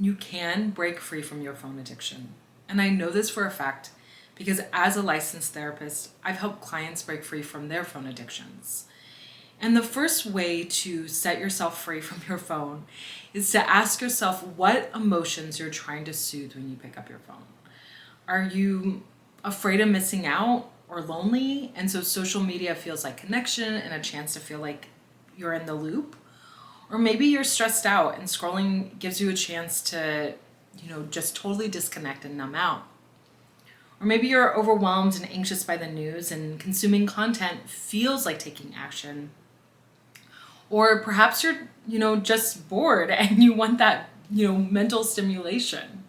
you can break free from your phone addiction. And I know this for a fact because as a licensed therapist, I've helped clients break free from their phone addictions. And the first way to set yourself free from your phone is to ask yourself what emotions you're trying to soothe when you pick up your phone. Are you afraid of missing out or lonely? And so social media feels like connection and a chance to feel like you're in the loop. Or maybe you're stressed out and scrolling gives you a chance to, just totally disconnect and numb out. Or maybe you're overwhelmed and anxious by the news and consuming content feels like taking action. Or perhaps you're, just bored and you want that, mental stimulation.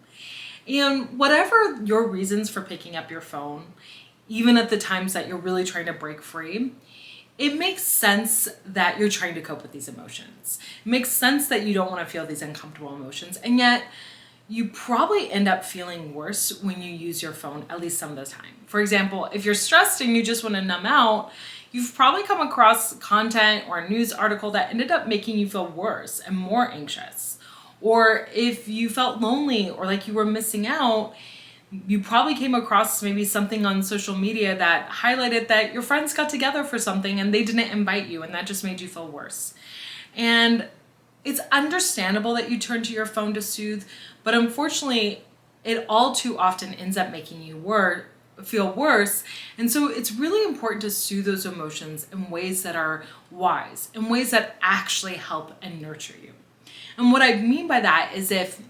And whatever your reasons for picking up your phone, even at the times that you're really trying to break free, it makes sense that you're trying to cope with these emotions. It makes sense that you don't want to feel these uncomfortable emotions, and yet you probably end up feeling worse when you use your phone at least some of the time. For example, if you're stressed and you just want to numb out, you've probably come across content or a news article that ended up making you feel worse and more anxious. Or if you felt lonely or like you were missing out, you probably came across maybe something on social media that highlighted that your friends got together for something and they didn't invite you, and that just made you feel worse. And it's understandable that you turn to your phone to soothe, but unfortunately, it all too often ends up making you feel worse. And so it's really important to soothe those emotions in ways that are wise, in ways that actually help and nurture you. And what I mean by that is if,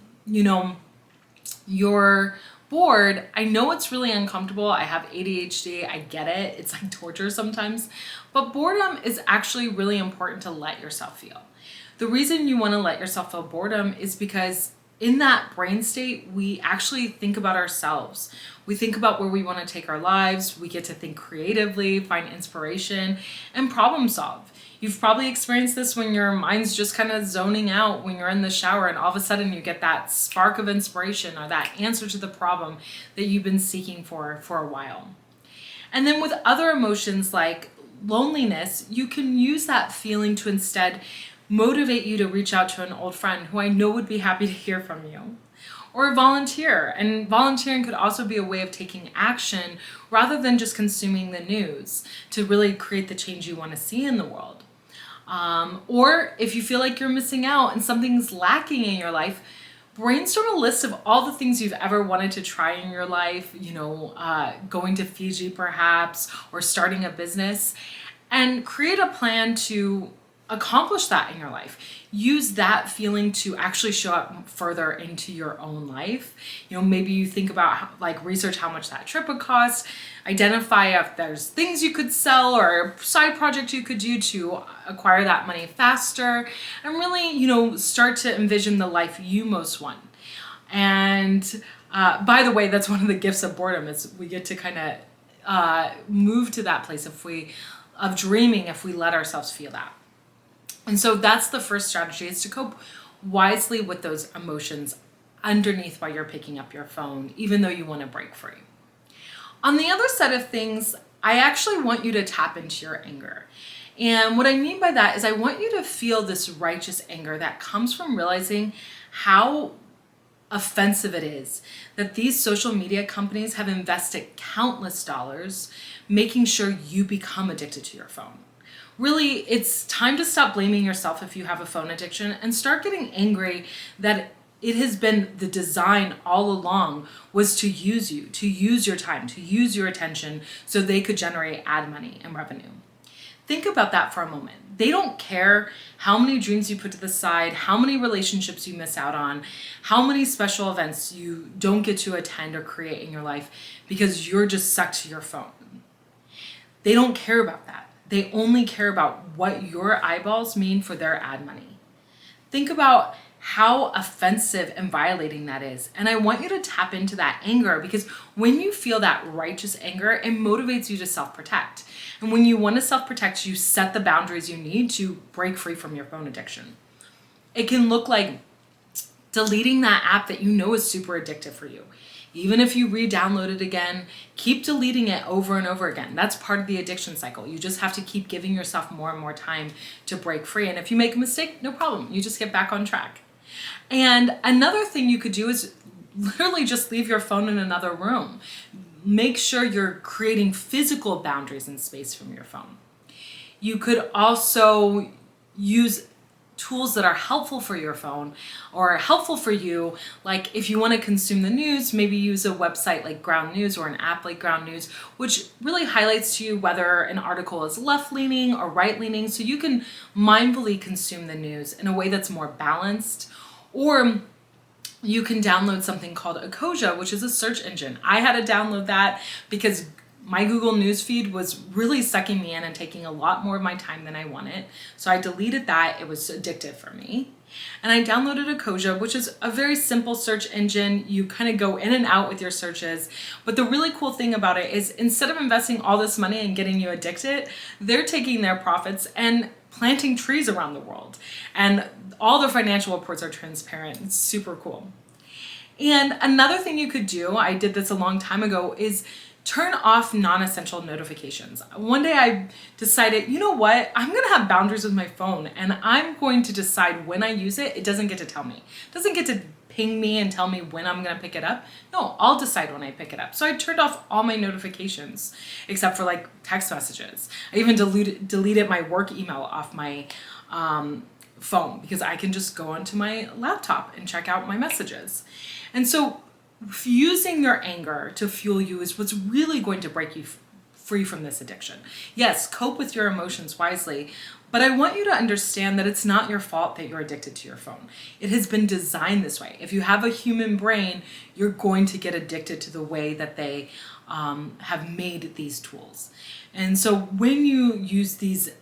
you're bored, I know it's really uncomfortable. I have ADHD. I get it. It's like torture sometimes. But boredom is actually really important to let yourself feel. The reason you want to let yourself feel boredom is because in that brain state, we actually think about ourselves. We think about where we want to take our lives. We get to think creatively, find inspiration, and problem solve. You've probably experienced this when your mind's just kind of zoning out when you're in the shower and all of a sudden you get that spark of inspiration or that answer to the problem that you've been seeking for a while. And then with other emotions like loneliness, you can use that feeling to instead motivate you to reach out to an old friend who I know would be happy to hear from you. Or volunteer. And volunteering could also be a way of taking action rather than just consuming the news to really create the change you want to see in the world. Or if you feel like you're missing out and something's lacking in your life, brainstorm a list of all the things you've ever wanted to try in your life, going to Fiji perhaps, or starting a business, and create a plan to accomplish that in your life. Use that feeling to actually show up further into your own life. Maybe you think about research how much that trip would cost, identify if there's things you could sell or side project you could do to acquire that money faster, and really, start to envision the life you most want. And by the way, that's one of the gifts of boredom is we get to kind of move to that place of dreaming if we let ourselves feel that. And so that's the first strategy, is to cope wisely with those emotions underneath while you're picking up your phone, even though you want to break free. On the other side of things, I actually want you to tap into your anger. And what I mean by that is I want you to feel this righteous anger that comes from realizing how offensive it is that these social media companies have invested countless dollars making sure you become addicted to your phone. Really, it's time to stop blaming yourself if you have a phone addiction and start getting angry that it has been the design all along was to use you, to use your time, to use your attention so they could generate ad money and revenue. Think about that for a moment. They don't care how many dreams you put to the side, how many relationships you miss out on, how many special events you don't get to attend or create in your life because you're just sucked to your phone. They don't care about that. They only care about what your eyeballs mean for their ad money. Think about how offensive and violating that is. And I want you to tap into that anger because when you feel that righteous anger, it motivates you to self-protect. And when you want to self-protect, you set the boundaries you need to break free from your phone addiction. It can look like deleting that app that you know is super addictive for you. Even if you re-download it again, keep deleting it over and over again. That's part of the addiction cycle. You just have to keep giving yourself more and more time to break free. And if you make a mistake, no problem. You just get back on track. And another thing you could do is literally just leave your phone in another room. Make sure you're creating physical boundaries and space from your phone. You could also use tools that are helpful for your phone or helpful for you. Like if you want to consume the news, maybe use a website like Ground News or an app like Ground News, which really highlights to you whether an article is left-leaning or right-leaning, so you can mindfully consume the news in a way that's more balanced. Or you can download something called Ecosia, which is a search engine. I had to download that because my Google newsfeed was really sucking me in and taking a lot more of my time than I wanted. So I deleted that. It was addictive for me. And I downloaded Ecosia, which is a very simple search engine. You kind of go in and out with your searches. But the really cool thing about it is instead of investing all this money and getting you addicted, they're taking their profits and planting trees around the world. And all their financial reports are transparent. It's super cool. And another thing you could do, I did this a long time ago, is turn off non-essential notifications. One day I decided, you know what? I'm going to have boundaries with my phone and I'm going to decide when I use it. It doesn't get to tell me. It doesn't get to ping me and tell me when I'm going to pick it up. No, I'll decide when I pick it up. So I turned off all my notifications except for like text messages. I even deleted my work email off my phone because I can just go onto my laptop and check out my messages. And so using your anger to fuel you is what's really going to break you free from this addiction. Yes, cope with your emotions wisely, but I want you to understand that it's not your fault that you're addicted to your phone. It has been designed this way. If you have a human brain, you're going to get addicted to the way that they have made these tools. And so when you use these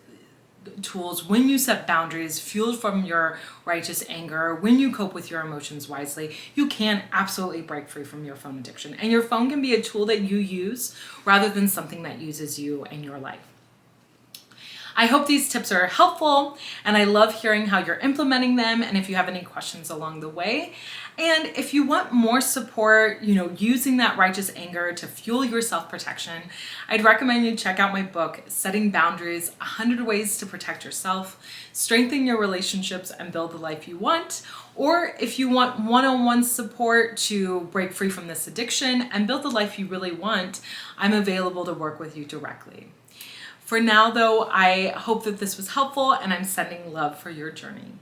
tools, when you set boundaries fueled from your righteous anger, when you cope with your emotions wisely, you can absolutely break free from your phone addiction. And your phone can be a tool that you use rather than something that uses you and your life. I hope these tips are helpful, and I love hearing how you're implementing them and if you have any questions along the way. And if you want more support, using that righteous anger to fuel your self-protection, I'd recommend you check out my book, Setting Boundaries: 100 Ways to Protect Yourself, Strengthen Your Relationships, and Build the Life You Want. Or if you want one-on-one support to break free from this addiction and build the life you really want, I'm available to work with you directly. For now, though, I hope that this was helpful, and I'm sending love for your journey.